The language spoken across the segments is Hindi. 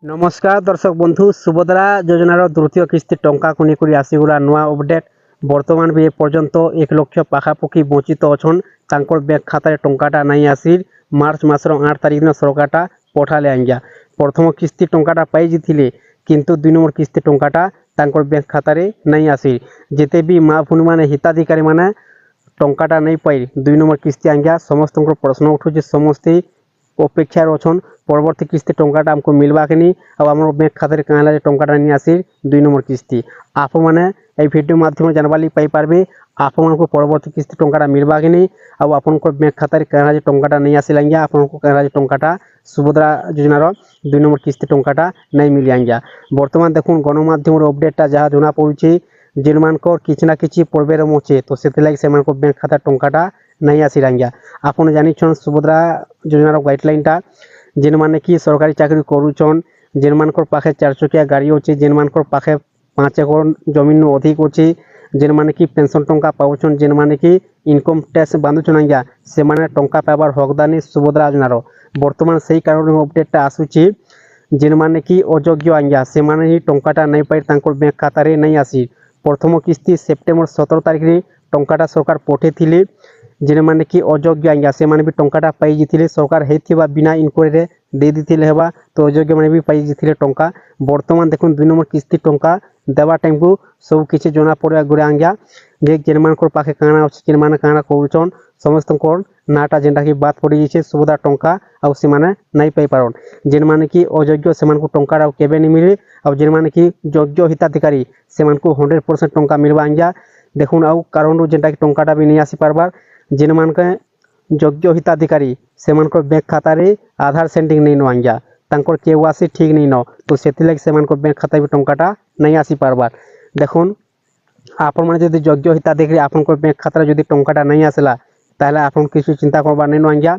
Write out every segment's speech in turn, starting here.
नमस्कार दर्शक बंधु सुभद्रा योजनार द्वितीय किस्ती टंका को नेइकरी आसीगला नुआ अपडेट। बर्तमान भी एपर्यंत 1 लाख पाखापाखि बंचित अछन तांकर बैंक खाता टंकाटा नहीं आसी। मार्च मासर 8 तारिख दिन सरकारटा पठाले आज्ञा। प्रथम किस्ती टंकाटा पाई जिथिले किंतु 2 नंबर किस्ती टंकाटा तांकर बैंक खाता नहीं आसी। जेते भी माँ भूनी माने हिताधिकारी माने टंकाटा नहीं पाई 2 नंबर किस्ती आज्ञा। समस्त प्रश्न उठुचे, समस्ते अपेक्षार अछन परवर्ती किस्ती टंकाटा आमको मिलवा कि नहीं और आम बैंक खाता कहला टंकाटा नहीं आसी 2 नंबर किस्ती। आप मैंने भिडियो माध्यम जानवाली पाइपारे आप परवर्ती किस्ती टंकाटा मिलवा कि नहीं और आपन बैंक खाता कहला टंकाटा नहीं आसिल आज्ञा। आपको कहला टंकाटा सुभद्रा योजनार 2 नंबर किस्ती टंकाटा नहीं मिली आज्ञा। बर्तमान देखुन गणमाध्यम अपडेटा जहाँ जना पड़ुछि जेन मानकर किछि ना किछि पर्वेर मचे तो से बैंक खाता टंकाटा नहीं आसिल आज्ञा। आपन जानिछन सुभद्रा योजनार गाइडलाइनटा जेन माने कि सरकारी चाकरी करूछन, जेन मानकर पाखे 4 चकिया गाड़ी अच्छे, जेन मानकर पाखे 5 एकड़ जमीन अधिक अच्छे, जेन माने कि पेंशन टंका पाउछन, जेन माने कि इनकम टैक्स बांधुछन आज्ञा से माने टंका पाइबार हकदार नहीं सुभद्रा योजनार। बर्तमान से कारण अपडेटा आसुछि जेन माने कि अयोग्य आज्ञा से माने ही टंकाटा नहीं पाई तांकर बैंक खाता रे नहीं आसी। प्रथम किस्ती सेप्टेम्बर 17 तारिख रे टंकाटा सरकार पठेथिले जेने माने कि अयोग्य आज्ञा से माने भी टंकाटा पाई जिथिले सरकार हेथिबा बिना इनक्वारी रे दे दिथिले हेबा तो अयोग्य माने भी पाई जिथिले टंका। बर्तमान देखुन 2 नंबर किस्ती टंका देवा टाइम को सब किछि जना पड़े गुरे आज्ञा जे जेन मानकर पाखे काना अछि जेन माने काना करूछन समस्त नाटा जेनटा कि बात पड़ी जाइछे सुभद्रा टंका आ से माने नहीं पाई पारन। जेन माने कि अयोग्य से मानको टंकाटा केबे नहीं मिले और जेन माने कि योग्य हिताधिकारी से मानको 100% टंका मिलबा आज्ञा। देखुन आउ कारण जेनटा कि टंकाटा भी नहीं आसी पारबार जेन मानके योग्य हिताधिकारी से मानकर बैंक खाता रे आधार सेंडिंग नहीं न आज्ञा तांकर केवासी ठीक नहीं न तो सेति लागि से मानकर बैंक खाता भी टंकाटा नहीं आसी पारबार। देखुन आपण माने जदि योग्य हिताधिकारी आपनकर बैंक खाता जदि टंकाटा नहीं आसला ताहले आपन किछु चिंता करबार नहीं न आज्ञा।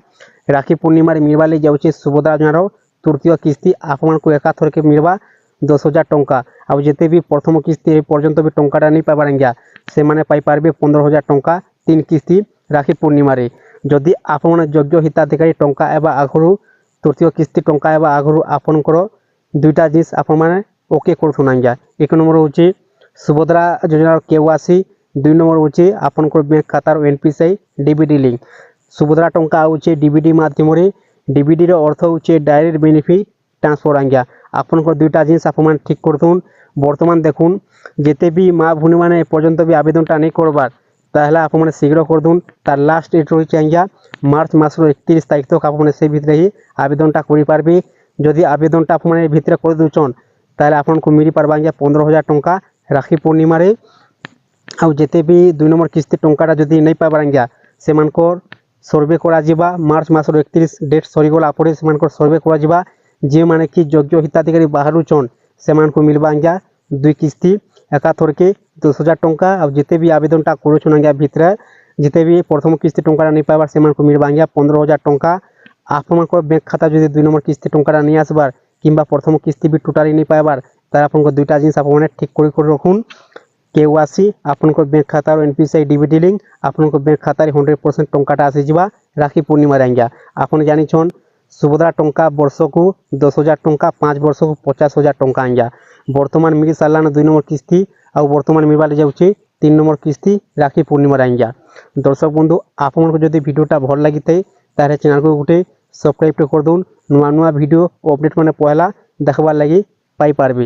राखी पूर्णिमा रे मिलवा ले जाउचे सुभद्रा योजनार तृतीय किस्ती आपण को एकाथर के मिलवा 10,000 टंका और जेते भी प्रथम किस्ती पर्यंत भी टंकाटा नहीं पाइबार आज्ञा से माने पाई पारबे 15,000 टंका 3 किस्ती राखी पूर्णिमा रे। जदि आपण योग्य हिताधिकारी टंका एबा आगरू तृतीय किस्ती टंका एबा आगरू आपनकर दुईटा जिनिस आपण माने ओके करथुन आज्ञा। 1 नंबर होची सुभद्रा योजनार केवासी, 2 नंबर होची आपनकर बैंक खातार एनपीसीआई डीबीडी लिंक। सुभद्रा टंका होची डीबीडी माध्यम रे डीबीडी रो अर्थ होची डायरेक्ट बेनिफिट ट्रांसफर आज्ञा। आपनकर दुईटा जिनिस आपण माने ठीक करथुन। बर्तमान देखुन जेते भी माँ भूनी माने पर्यंत भी आवेदनटा नहीं करबार ताहले आप मैंने शीघ्र कर दून तार लास्ट डेट रही आज्ञा मार्च मासर 31 तारिख तक आप मैंने से भितर ही आवेदनटा करि पारबे। जदि आवेदनटा आप मैंने भितर कर दूचन ताहले आपन को मिली पारबा आज्ञा 15,000 टंका राखी पूर्णिमा रे। आउ जेते भी 2 नंबर किस्ती टंकाटा जदि नहीं पाइबार आज्ञा से मानकर सर्वे करा जिबा मार्च मासर 31 डेट सरीगला परे से मानकर सर्वे करा जिबा जे माने कि योग्य हिताधिकारी बाहरुचन से मान को मिलबा आज्ञा 2 किस्ती एकाथर के 10,000 टंका और जिते भी आवेदनटा करूछन आज्ञा भितर जिते भी प्रथम किस्ती टंकाटा नहीं पाइबार से को मिलबा आज्ञा 15,000 टंका। आपनकर बैंक खाता जदि 2 नंबर किस्ती टंकाटा नहीं आसबार किंबा प्रथम किस्ती भी टोटाली नहीं पाइबार तार आपनकर दुईटा जिनिस आप माने ठीक कर रखुन। केवासी आपनकर बैंक खाता और एनपीसीआई डीबीडी लिंक आपनकर बैंक खाता 100% टंकाटा आसी जिबा राखी पूर्णिमा रे आज्ञा। आपन जानिछन सुभद्रा टंका वर्ष को 10,000 टंका 5 वर्ष को 50,000 टंका आज्ञा। बर्तमान मिल सारा 2 नंबर किस्ती और बर्तमान मिलवा जाऊँचे 3 नंबर किस्ती राखी पूर्णिमा आज्ञा। दर्शक बंधु आपको जदि भिडियोटा भल लगी तार चैनल को गोटे सब्सक्राइब कर दून नुआ नुआ भिडियो अपडेट मैंने पहला देखबार लगी पाई पारबे।